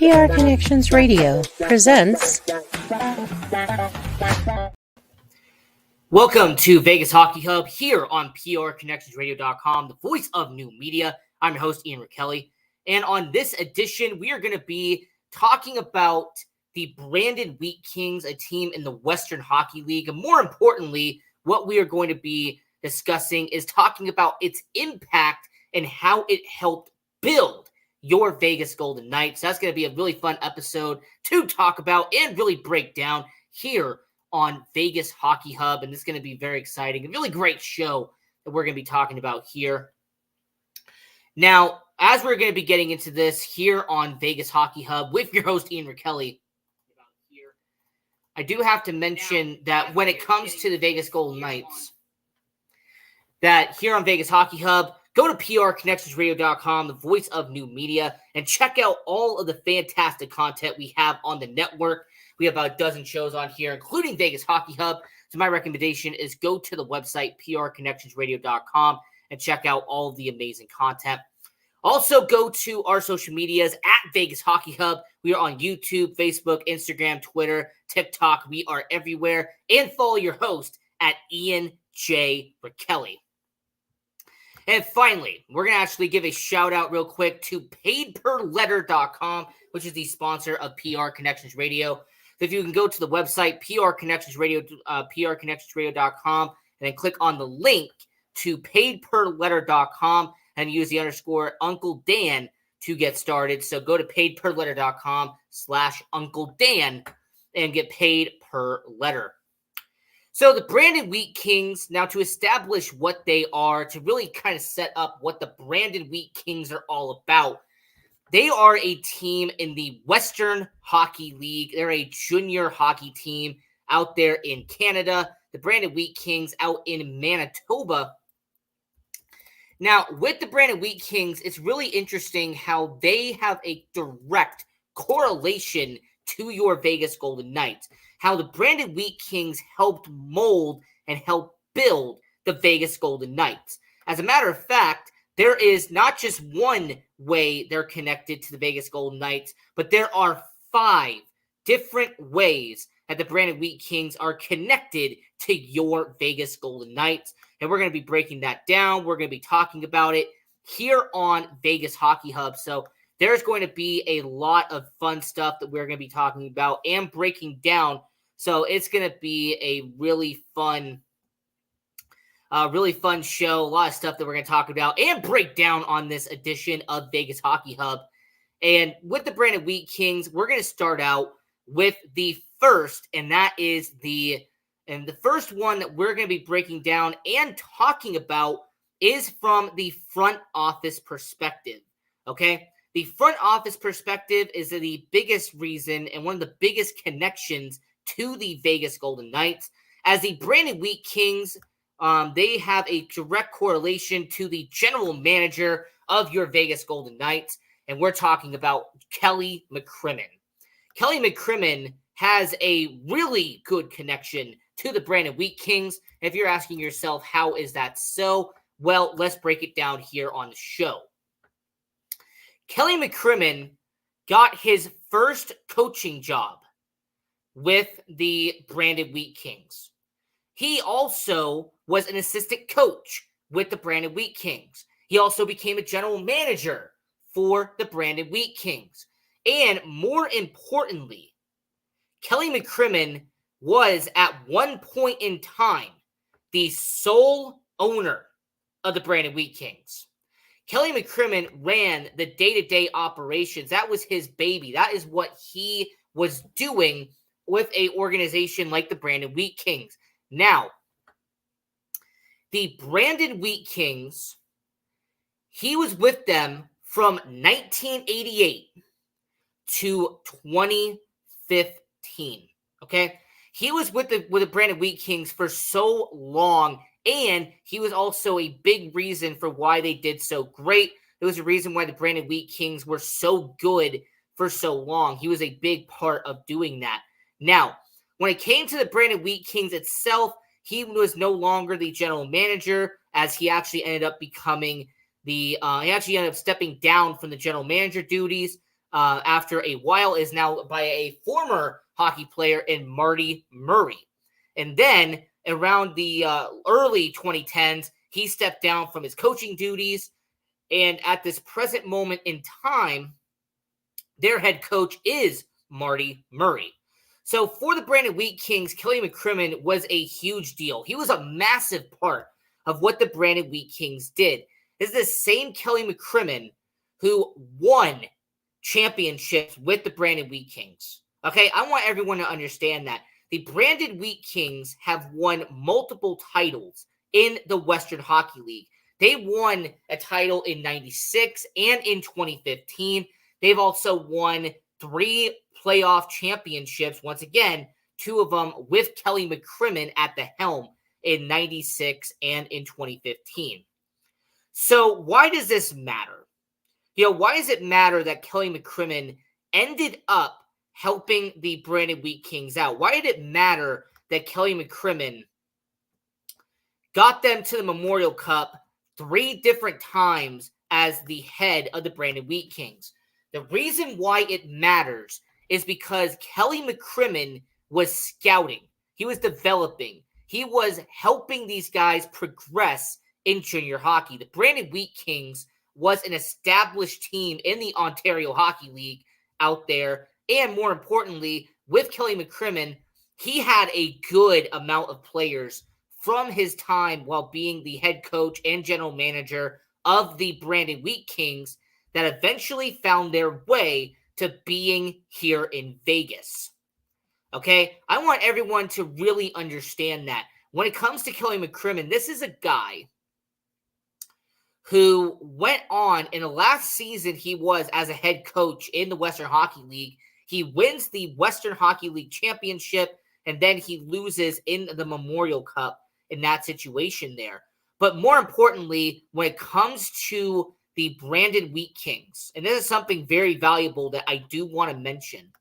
PR Connections Radio presents. Welcome to Vegas Hockey Hub here on PRConnectionsRadio.com, the voice of new media. I'm your host, Ian Rakelli. And on this edition, we are going to be talking about the Brandon Wheat Kings, a team in the Western Hockey League. And more importantly, what we are going to be discussing is talking about its impact and how it helped build your Vegas Golden Knights. That's going to be a really fun episode to talk about and really break down here on Vegas Hockey Hub. And this is going to be very exciting. A really great show that we're going to be talking about here. Now, as we're going to be getting into this here on Vegas Hockey Hub with your host, Ian Rakelli, I do have to mention that when it comes to the Vegas Golden Knights, that here on Vegas Hockey Hub, go to PRConnectionsRadio.com, the voice of new media, and check out all of the fantastic content we have on the network. We have about a dozen shows on here, including Vegas Hockey Hub. So my recommendation is go to the website, PRConnectionsRadio.com, and check out all of the amazing content. Also, go to our social medias at Vegas Hockey Hub. We are on YouTube, Facebook, Instagram, Twitter, TikTok. We are everywhere. And follow your host at Ian J. Rakelli. And finally, we're going to actually give a shout out real quick to PaidPerLetter.com, which is the sponsor of PR Connections Radio. So if you can go to the website, PRConnectionsRadio.com, and then click on the link to PaidPerLetter.com and use the underscore Uncle Dan to get started. So go to PaidPerLetter.com/Uncle Dan and get paid per letter. So the Brandon Wheat Kings, now to establish what they are, to really kind of set up what the Brandon Wheat Kings are all about, they are a team in the Western Hockey League. They're a junior hockey team out there in Canada. The Brandon Wheat Kings out in Manitoba. Now, with the Brandon Wheat Kings, it's really interesting how they have a direct correlation to your Vegas Golden Knights. How the Brandon Wheat Kings helped mold and help build the Vegas Golden Knights. As a matter of fact, there is not just one way they're connected to the Vegas Golden Knights, but there are 5 different ways that the Brandon Wheat Kings are connected to your Vegas Golden Knights. And we're going to be breaking that down. We're going to be talking about it here on Vegas Hockey Hub. So there's going to be a lot of fun stuff that we're going to be talking about and breaking down. So it's going to be a really fun show. A lot of stuff that we're going to talk about and break down on this edition of Vegas Hockey Hub. And with the Brandon Wheat Kings, we're going to start out with the first, and that is the first one that we're going to be breaking down and talking about is from the front office perspective. Okay? The front office perspective is the biggest reason and one of the biggest connections to the Vegas Golden Knights. As the Brandon Wheat Kings, they have a direct correlation to the general manager of your Vegas Golden Knights, and we're talking about Kelly McCrimmon. Kelly McCrimmon has a really good connection to the Brandon Wheat Kings. If you're asking yourself, how is that so? Well, let's break it down here on the show. Kelly McCrimmon got his first coaching job with the Brandon Wheat Kings. He also was an assistant coach with the Brandon Wheat Kings. He also became a general manager for the Brandon Wheat Kings. And more importantly, Kelly McCrimmon was at one point in time the sole owner of the Brandon Wheat Kings. Kelly McCrimmon ran the day-to-day operations. That was his baby. That is what he was doing with an organization like the Brandon Wheat Kings. Now, the Brandon Wheat Kings, he was with them from 1988 to 2015. Okay? He was with the Brandon Wheat Kings for so long, and he was also a big reason for why they did so great. It was a reason why the Brandon Wheat Kings were so good for so long. He was a big part of doing that. Now, when it came to the Brandon Wheat Kings itself, he was no longer the general manager, as he actually ended up becoming he actually ended up stepping down from the general manager duties. after a while is now by a former hockey player in Marty Murray. And then around the early 2010s, he stepped down from his coaching duties. And at this present moment in time, their head coach is Marty Murray. So for the Brandon Wheat Kings, Kelly McCrimmon was a huge deal. He was a massive part of what the Brandon Wheat Kings did. This is the same Kelly McCrimmon who won championships with the Brandon Wheat Kings. Okay, I want everyone to understand that. The Brandon Wheat Kings have won multiple titles in the Western Hockey League. They won a title in 96 and in 2015. They've also won 3 playoff championships. Once again, 2 of them with Kelly McCrimmon at the helm in 96 and in 2015. So why does this matter? Why does it matter that Kelly McCrimmon ended up helping the Brandon Wheat Kings out? Why did it matter that Kelly McCrimmon got them to the Memorial Cup 3 different times as the head of the Brandon Wheat Kings? The reason why it matters is because Kelly McCrimmon was scouting. He was developing. He was helping these guys progress in junior hockey. The Brandon Wheat Kings was an established team in the Ontario Hockey League out there. And more importantly, with Kelly McCrimmon, he had a good amount of players from his time while being the head coach and general manager of the Brandon Wheat Kings that eventually found their way to being here in Vegas. Okay? I want everyone to really understand that. When it comes to Kelly McCrimmon, this is a guy who went on in the last season he was as a head coach in the Western Hockey League. He wins the Western Hockey League championship, and then he loses in the Memorial Cup in that situation there. But more importantly, when it comes to the Brandon Wheat Kings, and this is something very valuable that I do want to mention,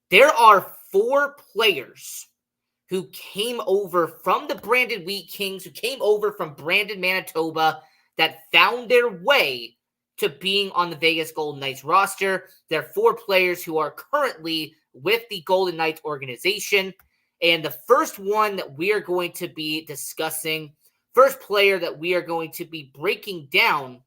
there are 4 players who came over from the Brandon Wheat Kings, who came over from Brandon, Manitoba, that found their way to being on the Vegas Golden Knights roster. There are 4 players who are currently with the Golden Knights organization. And the first one that we are going to be discussing, first player that we are going to be breaking down,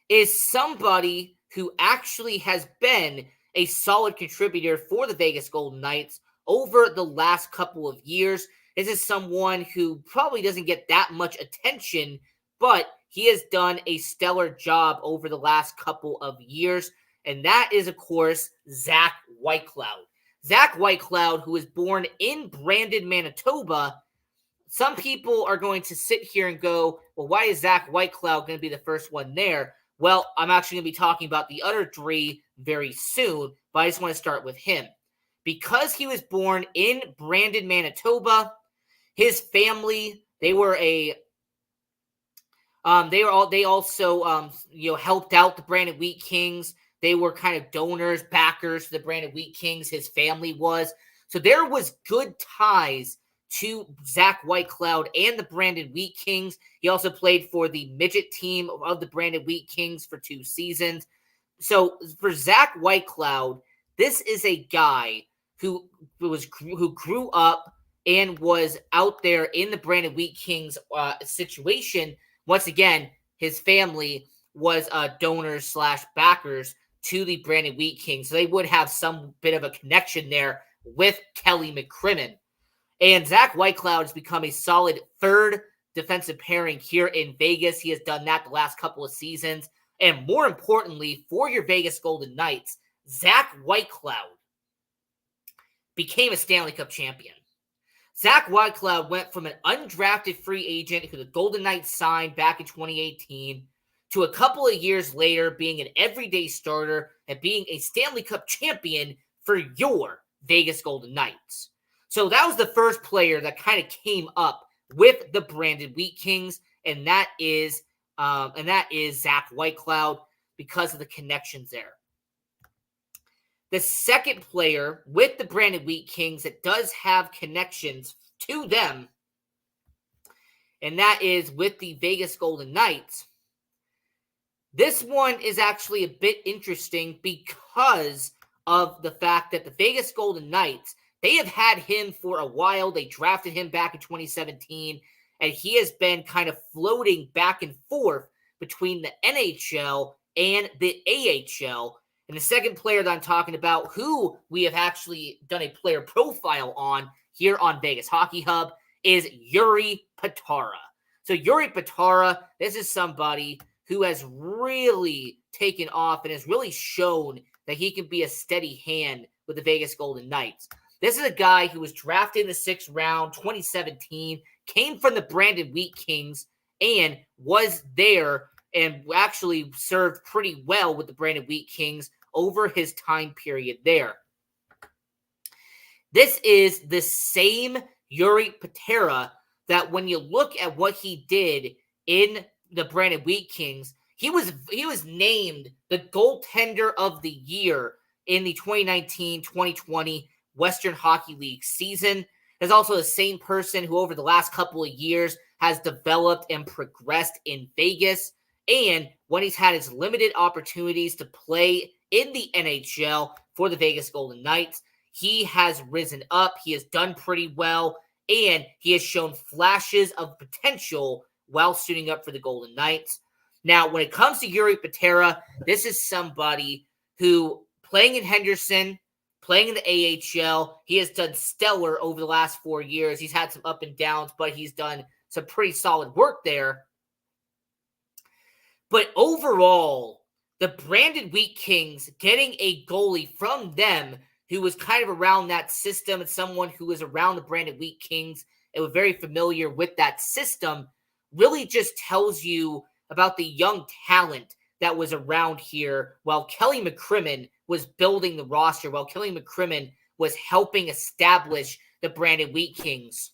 is somebody who actually has been a solid contributor for the Vegas Golden Knights over the last couple of years. This is someone who probably doesn't get that much attention, but he has done a stellar job over the last couple of years, and that is, of course, Zach Whitecloud. Zach Whitecloud, who was born in Brandon, Manitoba. Some people are going to sit here and go, well, why is Zach Whitecloud going to be the first one there? Well, I'm actually going to be talking about the other 3 very soon, but I just want to start with him. Because he was born in Brandon, Manitoba, his family, they also helped out the Brandon Wheat Kings. They were kind of donors, backers to the Brandon Wheat Kings. His family was. So there was good ties to Zach Whitecloud and the Brandon Wheat Kings. He also played for the midget team of the Brandon Wheat Kings for 2 seasons. So for Zach Whitecloud, this is a guy who grew up and was out there in the Brandon Wheat Kings situation. Once again, his family was donors / backers to the Brandon Wheat Kings. So they would have some bit of a connection there with Kelly McCrimmon. And Zach Whitecloud has become a solid 3rd defensive pairing here in Vegas. He has done that the last couple of seasons. And more importantly, for your Vegas Golden Knights, Zach Whitecloud became a Stanley Cup champion. Zach Whitecloud went from an undrafted free agent who the Golden Knights signed back in 2018 to a couple of years later being an everyday starter and being a Stanley Cup champion for your Vegas Golden Knights. So that was the first player that kind of came up with the Brandon Wheat Kings, and that is Zach Whitecloud because of the connections there. The second player with the Brandon Wheat Kings that does have connections to them, and that is with the Vegas Golden Knights. This one is actually a bit interesting because of the fact that the Vegas Golden Knights, they have had him for a while. They drafted him back in 2017, and he has been kind of floating back and forth between the NHL and the AHL. And the second player that I'm talking about, who we have actually done a player profile on here on Vegas Hockey Hub, is Jiri Patara. So Jiri Patara, this is somebody who has really taken off and has really shown that he can be a steady hand with the Vegas Golden Knights. This is a guy who was drafted in the 6th round, 2017, came from the Brandon Wheat Kings, and was there and actually served pretty well with the Brandon Wheat Kings over his time period there. This is the same Jiri Patara that when you look at what he did in the Brandon Wheat Kings, he was named the goaltender of the year in the 2019-2020 Western Hockey League season. There's also the same person who over the last couple of years has developed and progressed in Vegas. And when he's had his limited opportunities to play in the NHL for the Vegas Golden Knights, he has risen up. He has done pretty well, and he has shown flashes of potential while suiting up for the Golden Knights. Now, when it comes to Jiri Patara, this is somebody who, playing in Henderson, playing in the AHL, he has done stellar over the last 4 years. He's had some up and downs, but he's done some pretty solid work there. But overall, the Brandon Wheat Kings getting a goalie from them who was kind of around that system and someone who was around the Brandon Wheat Kings and was very familiar with that system really just tells you about the young talent that was around here while Kelly McCrimmon was building the roster, while Kelly McCrimmon was helping establish the Brandon Wheat Kings.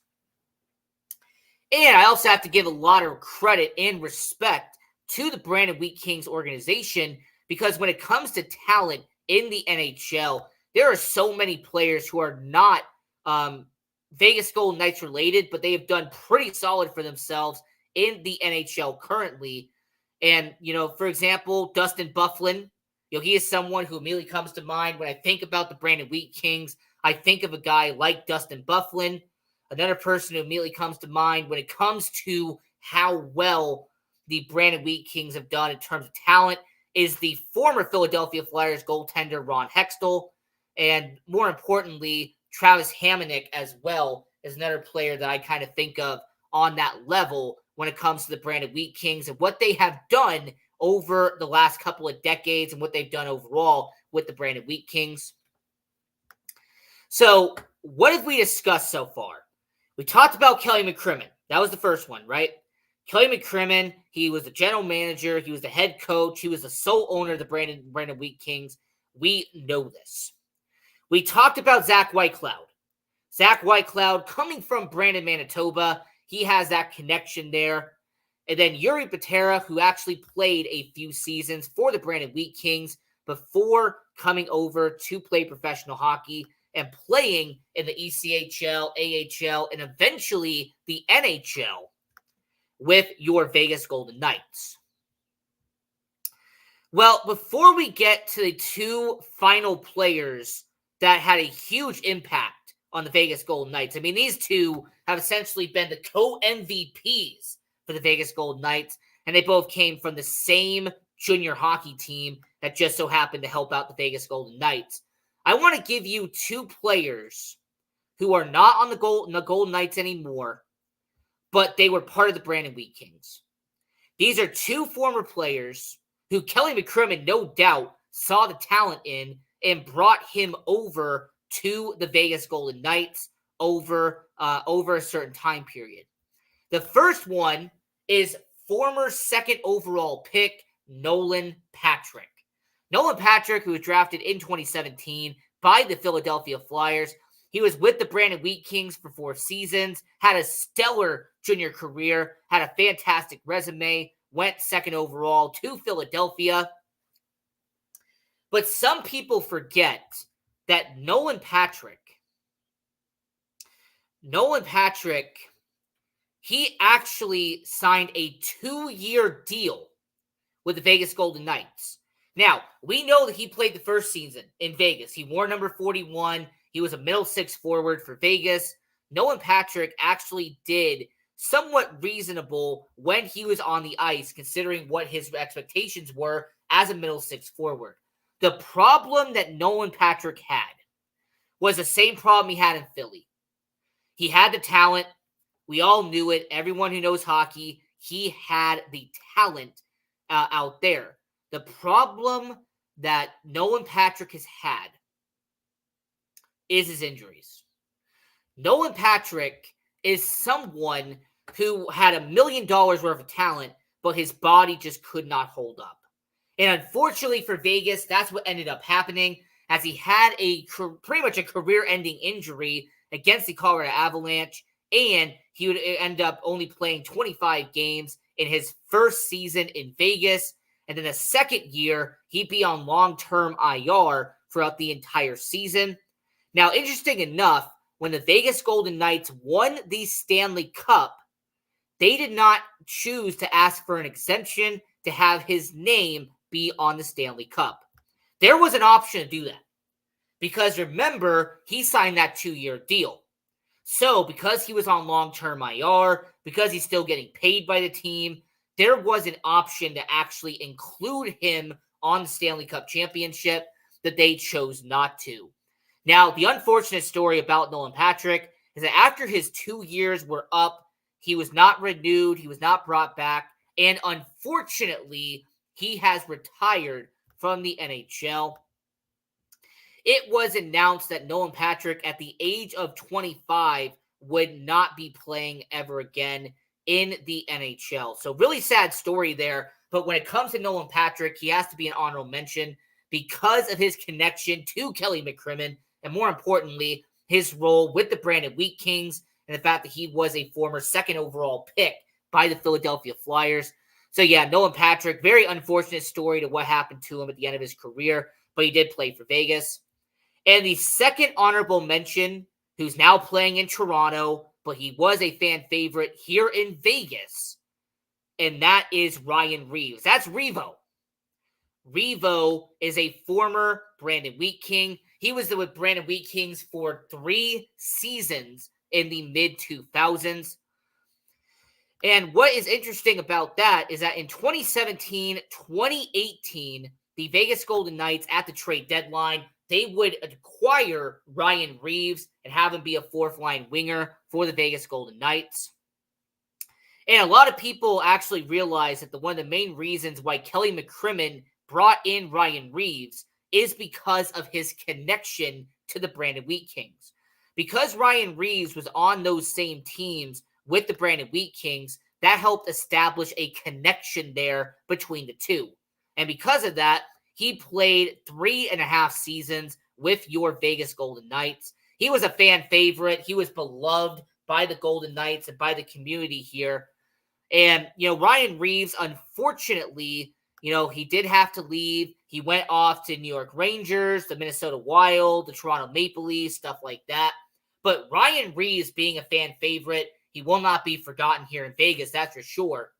And I also have to give a lot of credit and respect to the Brandon Wheat Kings organization, because when it comes to talent in the NHL, there are so many players who are not Vegas Golden Knights related, but they have done pretty solid for themselves in the NHL currently. And, for example, Dustin Byfuglien, he is someone who immediately comes to mind when I think about the Brandon Wheat Kings. I think of a guy like Dustin Byfuglien. Another person who immediately comes to mind when it comes to how well the Brandon Wheat Kings have done in terms of talent is the former Philadelphia Flyers goaltender Ron Hextall. And more importantly, Travis Hamonic as well is another player that I kind of think of on that level when it comes to the Brandon Wheat Kings and what they have done over the last couple of decades and what they've done overall with the Brandon Wheat Kings. So what have we discussed so far? We talked about Kelly McCrimmon. That was the first one, right? Kelly McCrimmon, he was the general manager. He was the head coach. He was the sole owner of the Brandon Wheat Kings. We know this. We talked about Zach Whitecloud. Zach Whitecloud coming from Brandon, Manitoba. He has that connection there. And then Jiri Patara, who actually played a few seasons for the Brandon Wheat Kings before coming over to play professional hockey and playing in the ECHL, AHL, and eventually the NHL with your Vegas Golden Knights. Well, before we get to the two final players that had a huge impact on the Vegas Golden Knights, I mean, these two have essentially been the co-MVPs for the Vegas Golden Knights, and they both came from the same junior hockey team that just so happened to help out the Vegas Golden Knights. I want to give you two players who are not on the Golden Knights anymore, but they were part of the Brandon Wheat Kings. These are two former players who Kelly McCrimmon, no doubt, saw the talent in and brought him over to the Vegas Golden Knights over a certain time period. The first one is former second overall pick Nolan Patrick. Nolan Patrick, who was drafted in 2017 by the Philadelphia Flyers. He was with the Brandon Wheat Kings for 4 seasons, had a stellar junior career, had a fantastic resume, went second overall to Philadelphia. But some people forget that Nolan Patrick, he actually signed a 2-year deal with the Vegas Golden Knights. Now, we know that he played the first season in Vegas. He wore number 41. He was a middle six forward for Vegas. Nolan Patrick actually did somewhat reasonable when he was on the ice, considering what his expectations were as a middle six forward. The problem that Nolan Patrick had was the same problem he had in Philly. He had the talent. We all knew it. Everyone who knows hockey, he had the talent out there. The problem that Nolan Patrick has had is his injuries. Nolan Patrick is someone who had $1 million worth of talent, but his body just could not hold up. And unfortunately for Vegas, that's what ended up happening, as he had pretty much a career-ending injury against the Colorado Avalanche, and he would end up only playing 25 games in his first season in Vegas. And then the second year, he'd be on long-term IR throughout the entire season. Now, interesting enough, when the Vegas Golden Knights won the Stanley Cup, they did not choose to ask for an exemption to have his name be on the Stanley Cup. There was an option to do that, because remember, he signed that 2-year deal. So because he was on long-term IR, because he's still getting paid by the team, there was an option to actually include him on the Stanley Cup championship that they chose not to. Now, the unfortunate story about Nolan Patrick is that after his 2 years were up, he was not renewed, he was not brought back, and unfortunately, he has retired from the NHL. It was announced that Nolan Patrick, at the age of 25, would not be playing ever again in the NHL. So really sad story there. But when it comes to Nolan Patrick, he has to be an honorable mention because of his connection to Kelly McCrimmon, and more importantly, his role with the Brandon Wheat Kings, and the fact that he was a former second overall pick by the Philadelphia Flyers. So yeah, Nolan Patrick, very unfortunate story to what happened to him at the end of his career, but he did play for Vegas. And the second honorable mention, who's now playing in Toronto, but he was a fan favorite here in Vegas, and that is Ryan Reaves. That's Revo. Revo is a former Brandon Wheat King. He was with Brandon Wheat Kings for 3 seasons in the mid-2000s. And what is interesting about that is that in 2017, 2018, the Vegas Golden Knights at the trade deadline, they would acquire Ryan Reaves and have him be a fourth-line winger for the Vegas Golden Knights. And a lot of people actually realize that one of the main reasons why Kelly McCrimmon brought in Ryan Reaves is because of his connection to the Brandon Wheat Kings. Because Ryan Reaves was on those same teams with the Brandon Wheat Kings, that helped establish a connection there between the two. And because of that, he played 3.5 seasons with your Vegas Golden Knights. He was a fan favorite. He was beloved by the Golden Knights and by the community here. And, Ryan Reaves, unfortunately, he did have to leave. He went off to New York Rangers, the Minnesota Wild, the Toronto Maple Leafs, stuff like that. But Ryan Reaves being a fan favorite, he will not be forgotten here in Vegas, that's for sure.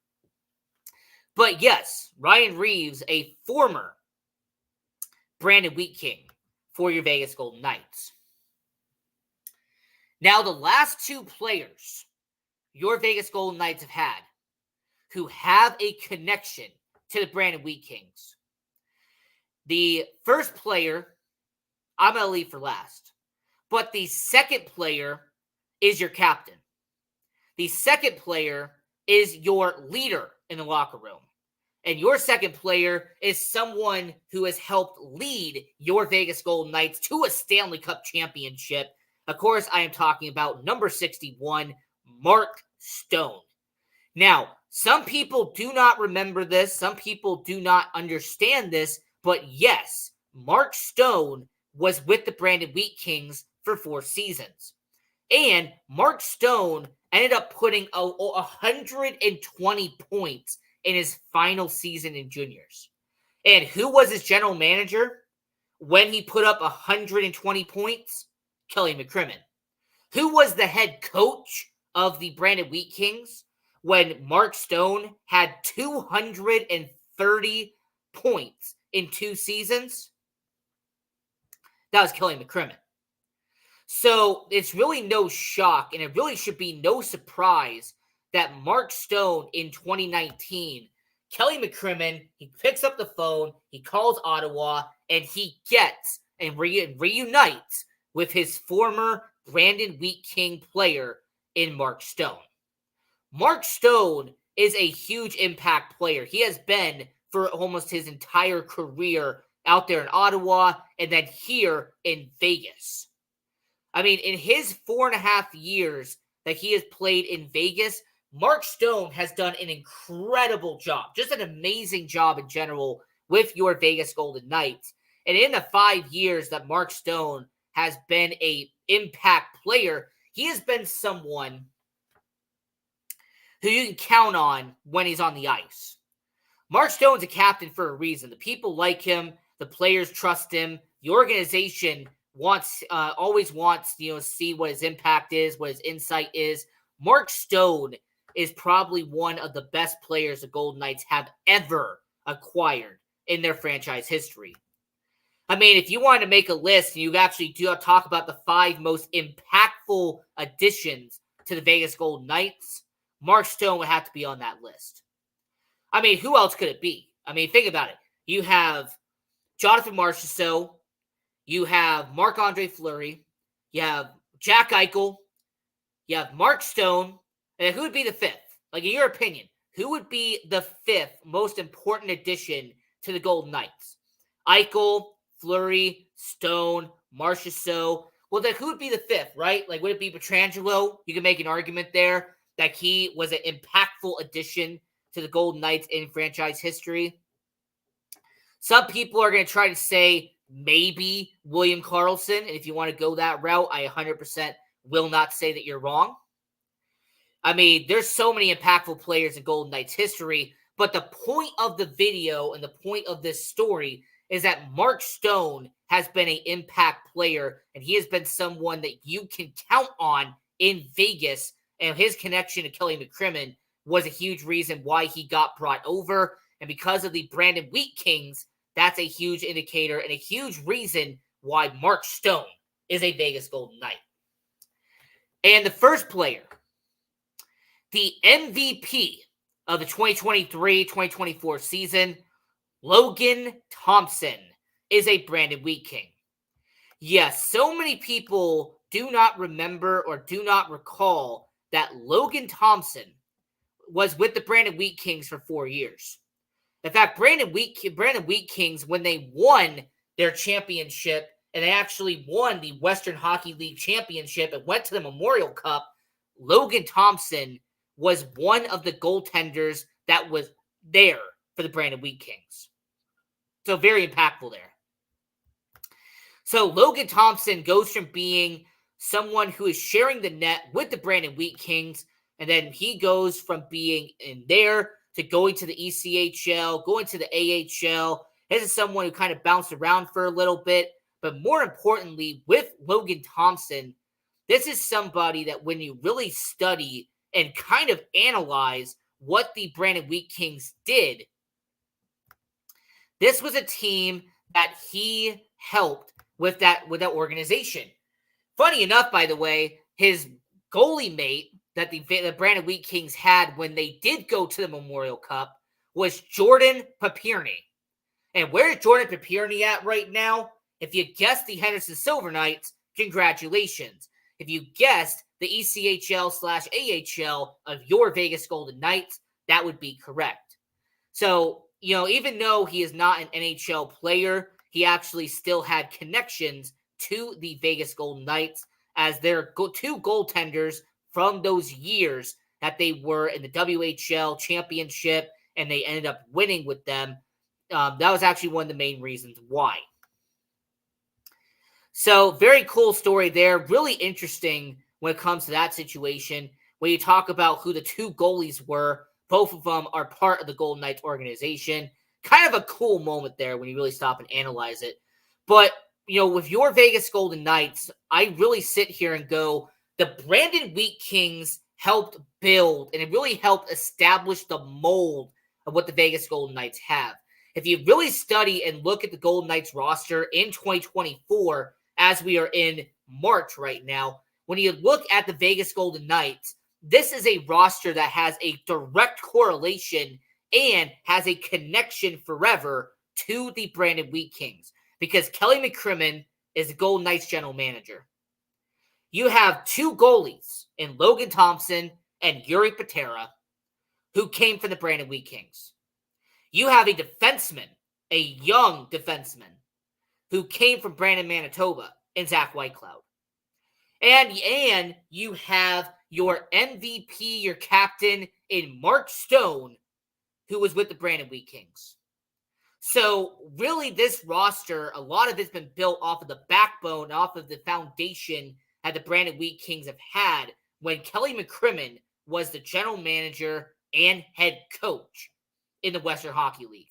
But yes, Ryan Reaves, a former Brandon Wheat King for your Vegas Golden Knights. Now, the last 2 players your Vegas Golden Knights have had who have a connection to the Brandon Wheat Kings. The first player, I'm going to leave for last. But the second player is your captain. The second player is your leader in the locker room. And your second player is someone who has helped lead your Vegas Golden Knights to a Stanley Cup championship. Of course, I am talking about number 61, Mark Stone. Now, some people do not remember this. Some people do not understand this. But yes, Mark Stone was with the Brandon Wheat Kings for 4 seasons. And Mark Stone ended up putting 120 points in his final season in juniors. And who was his general manager when he put up 120 points? Kelly McCrimmon. Who was the head coach of the Brandon Wheat Kings when Mark Stone had 230 30 points in 2 seasons? That was Kelly McCrimmon. So it's really no shock, and it really should be no surprise that Mark Stone in 2019, Kelly McCrimmon, he picks up the phone, he calls Ottawa, and he gets and reunites with his former Brandon Wheat King player in Mark Stone. Mark Stone is a huge impact player. He has been for almost his entire career out there in Ottawa and then here in Vegas. I mean, in his 4.5 years that he has played in Vegas, Mark Stone has done an incredible job, just an amazing job in general with your Vegas Golden Knights. And in the 5 years that Mark Stone has been an impact player, he has been someone who you can count on when he's on the ice. Mark Stone's a captain for a reason. The people like him. The players trust him. The organization always wants to see what his impact is, what his insight is. Mark Stone is probably one of the best players the Golden Knights have ever acquired in their franchise history. I mean, if you wanted to make a list and you actually do talk about the 5 most impactful additions to the Vegas Golden Knights, Mark Stone would have to be on that list. I mean, who else could it be? I mean, think about it. You have Jonathan Marchessault, you have Marc-Andre Fleury, you have Jack Eichel, you have Mark Stone, and who would be the 5th? Like, in your opinion, who would be the 5th most important addition to the Golden Knights? Eichel, Fleury, Stone, Marchessault. Well, then who would be the 5th, right? Like, would it be Pietrangelo? You can make an argument there that he was an impactful addition to the Golden Knights in franchise history. Some people are going to try to say maybe William Karlsson, and if you want to go that route, I 100% will not say that you're wrong. I mean, there's so many impactful players in Golden Knights history, but the point of the video and the point of this story is that Mark Stone has been an impact player, and he has been someone that you can count on in Vegas, and his connection to Kelly McCrimmon was a huge reason why he got brought over, and because of the Brandon Wheat Kings, that's a huge indicator and a huge reason why Mark Stone is a Vegas Golden Knight. And the first player, the MVP of the 2023-2024 season, Logan Thompson, is a Brandon Wheat King. Yes, so many people do not remember or do not recall that Logan Thompson was with the Brandon Wheat Kings for 4 years. In fact, Brandon Wheat Kings, when they won their championship, and they actually won the Western Hockey League championship and went to the Memorial Cup, Logan Thompson was one of the goaltenders that was there for the Brandon Wheat Kings. So very impactful there. So Logan Thompson goes from being someone who is sharing the net with the Brandon Wheat Kings, and then he goes from being in there to going to the ECHL, going to the AHL. This is someone who kind of bounced around for a little bit. But more importantly, with Logan Thompson, this is somebody that when you really study and kind of analyze what the Brandon Wheat Kings did, this was a team that he helped with that organization. Funny enough, by the way, his goalie mate that the Brandon Wheat Kings had when they did go to the Memorial Cup was Jordan Papirny. And where is Jordan Papirny at right now? If you guessed the Henderson Silver Knights, congratulations. If you guessed the ECHL/AHL of your Vegas Golden Knights, that would be correct. So, even though he is not an NHL player, he actually still had connections to the Vegas Golden Knights as their 2 goaltenders from those years that they were in the WHL championship and they ended up winning with them. That was actually one of the main reasons why. So very cool story there. Really interesting when it comes to that situation. When you talk about who the 2 goalies were, both of them are part of the Golden Knights organization. Kind of a cool moment there when you really stop and analyze it. But, with your Vegas Golden Knights, I really sit here and go, the Brandon Wheat Kings helped build, and it really helped establish the mold of what the Vegas Golden Knights have. If you really study and look at the Golden Knights roster in 2024, as we are in March right now, when you look at the Vegas Golden Knights, this is a roster that has a direct correlation and has a connection forever to the Brandon Wheat Kings, because Kelly McCrimmon is the Golden Knights general manager. You have two goalies in Logan Thompson and Yuri Patera, who came from the Brandon Wheat Kings. You have a defenseman, a young defenseman, who came from Brandon, Manitoba, in Zach Whitecloud. And you have your MVP, your captain, in Mark Stone, who was with the Brandon Wheat Kings. So really this roster, a lot of it's been built off of the backbone, off of the foundation that the Brandon Wheat Kings have had when Kelly McCrimmon was the general manager and head coach in the Western Hockey League.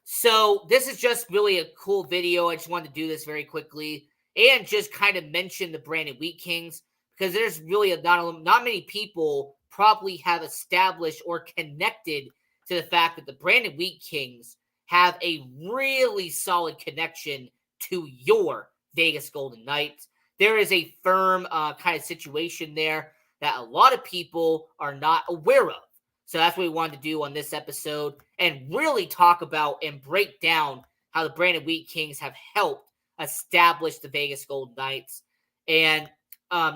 So this is just really a cool video. I just wanted to do this very quickly and just kind of mention the Brandon Wheat Kings, because there's really not many people probably have established or connected to the fact that the Brandon Wheat Kings have a really solid connection to your Vegas Golden Knights. There is a firm kind of situation there that a lot of people are not aware of. So that's what we wanted to do on this episode, and really talk about and break down how the Brandon Wheat Kings have helped establish the Vegas Golden Knights. And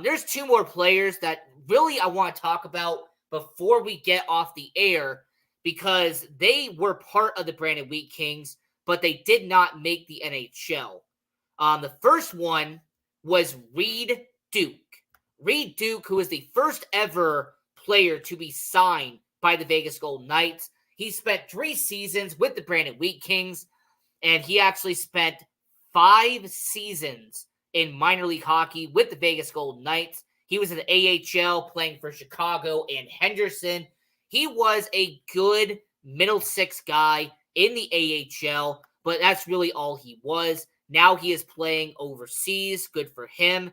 there's two more players that really I want to talk about before we get off the air, because they were part of the Brandon Wheat Kings, but they did not make the NHL. The first one was Reed Duke. Reed Duke, who is the first ever player to be signed by the Vegas Golden Knights. He spent 3 seasons with the Brandon Wheat Kings, and he actually spent 5 seasons in minor league hockey with the Vegas Golden Knights. He was in the AHL playing for Chicago and Henderson. He was a good middle six guy in the AHL, but that's really all he was. Now he is playing overseas. Good for him.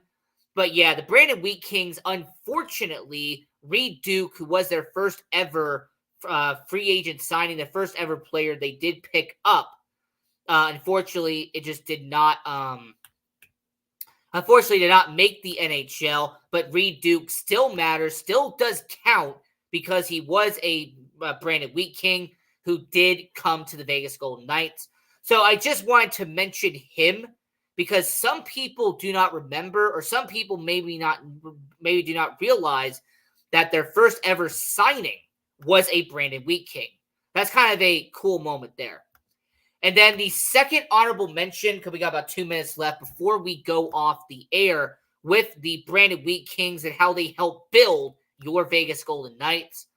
But yeah, the Brandon Wheat Kings, unfortunately, Reed Duke, who was their first ever free agent signing, the first ever player they did pick up, unfortunately, it just did not make the NHL. But Reed Duke still matters, still does count, because he was a Brandon Wheat King who did come to the Vegas Golden Knights. So I just wanted to mention him, because some people do not remember, or some people maybe do not realize that their first ever signing was a Brandon Wheat King. That's kind of a cool moment there. And then the second honorable mention, because we got about 2 minutes left before we go off the air, with the Brandon Wheat Kings and how they help build your Vegas Golden Knights.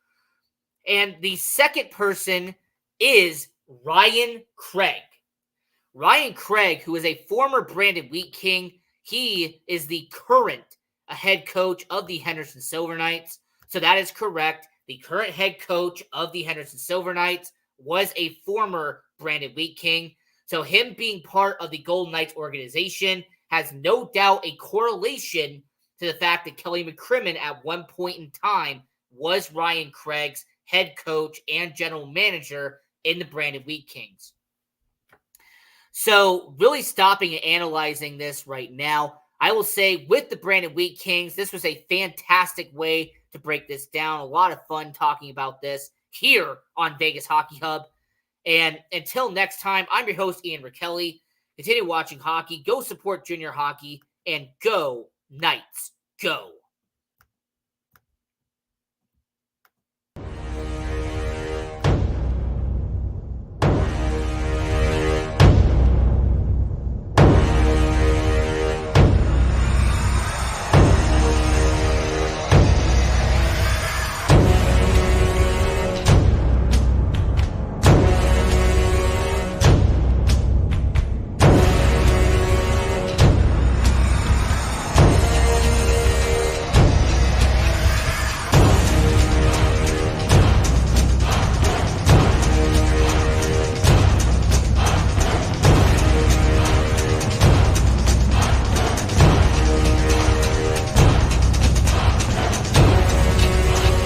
And the second person is Ryan Craig. Ryan Craig, who is a former Brandon Wheat King, he is the current head coach of the Henderson Silver Knights. So that is correct. The current head coach of the Henderson Silver Knights was a former Brandon Wheat King. So him being part of the Golden Knights organization has no doubt a correlation to the fact that Kelly McCrimmon at one point in time was Ryan Craig's head coach and general manager in the Brandon Wheat Kings. So really stopping and analyzing this right now, I will say with the Brandon Wheat Kings, this was a fantastic way to break this down. A lot of fun talking about this here on Vegas Hockey Hub. And until next time, I'm your host, Ian Rakelli. Continue watching hockey, go support junior hockey, and go Knights, go.